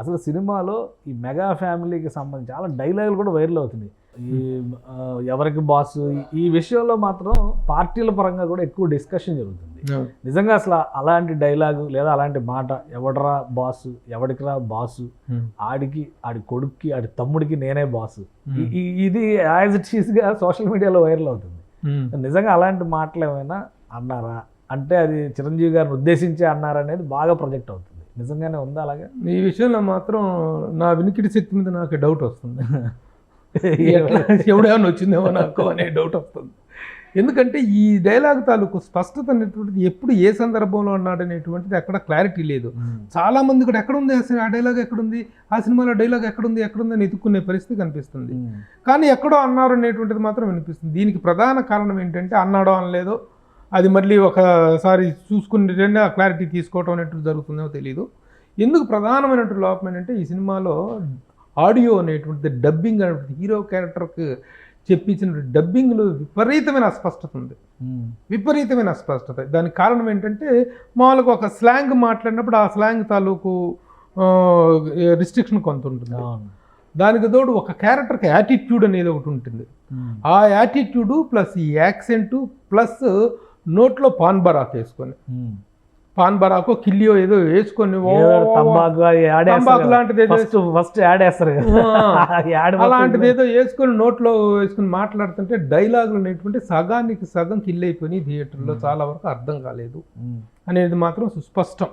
అసలు సినిమాలో ఈ మెగా ఫ్యామిలీకి సంబంధించి చాలా డైలాగులు కూడా వైరల్ అవుతున్నాయి. ఈ ఎవరికి బాస్ ఈ విషయంలో మాత్రం పార్టీల పరంగా కూడా ఎక్కువ డిస్కషన్ జరుగుతుంది. నిజంగా అసలు అలాంటి డైలాగు లేదా అలాంటి మాట ఎవడరా బాసు, ఎవడికిరా బాసు, ఆడికి ఆడి కొడుక్కి ఆడి తమ్ముడికి నేనే బాసు, ఇది యాజ్ ఇట్ ఈస్గా సోషల్ మీడియాలో వైరల్ అవుతుంది. నిజంగా అలాంటి మాటలు ఏమైనా అన్నారా అంటే అది చిరంజీవి గారిని ఉద్దేశించి అన్నారనేది బాగా ప్రొజెక్ట్ అవుతుంది. నిజంగానే ఉందా అలాగే? ఈ విషయంలో మాత్రం నా వినికిడి శక్తి మీద నాకు డౌట్ వస్తుంది. ఎవడేమన్నా వచ్చిందేమో నాకు అనే డౌట్ వస్తుంది. ఎందుకంటే ఈ డైలాగ్ తాలూకు స్పష్టత అనేటువంటిది ఎప్పుడు ఏ సందర్భంలో అన్నాడు అనేటువంటిది ఎక్కడ క్లారిటీ లేదు. చాలా మంది కూడా ఎక్కడుంది అసలు ఆ డైలాగ్ ఎక్కడుంది, ఆ సినిమాలో డైలాగ్ ఎక్కడుంది అని ఎదుర్కొనే పరిస్థితి కనిపిస్తుంది. కానీ ఎక్కడో అన్నారు అనేటువంటిది మాత్రం వినిపిస్తుంది. దీనికి ప్రధాన కారణం ఏంటంటే అన్నాడో అనలేదో అది మళ్ళీ ఒకసారి చూసుకుని ఆ క్లారిటీ తీసుకోవటం అనేటువంటి జరుగుతుందో తెలియదు. ఎందుకు ప్రధానమైనటువంటి లోపం ఏంటంటే ఈ సినిమాలో ఆడియో అనేటువంటిది డబ్బింగ్ అనేటువంటి హీరో క్యారెక్టర్కి చెప్పించిన డబ్బింగ్లో విపరీతమైన అస్పష్టత ఉంది. విపరీతమైన అస్పష్టత. దానికి కారణం ఏంటంటే మామూలుగా ఒక స్లాంగ్ మాట్లాడినప్పుడు ఆ స్లాంగ్ తాలూకు రిస్ట్రిక్షన్ కొంత ఉంటుంది. దానికి తోడు ఒక క్యారెక్టర్కి యాటిట్యూడ్ అనేది ఒకటి ఉంటుంది. ఆ యాటిట్యూడ్ ప్లస్ ఈ యాక్సెంటు ప్లస్ నోట్లో పాన్ బరాక్ వేసుకొని, పాన్ బరాకో కిల్లియో ఏదో వేసుకొని అలాంటిది ఏదో వేసుకొని నోట్లో వేసుకుని మాట్లాడుతుంటే డైలాగులు అనేటువంటి సగానికి సగం కిల్ అయిపోయి థియేటర్లో చాలా వరకు అర్థం కాలేదు అనేది మాత్రం సుస్పష్టం.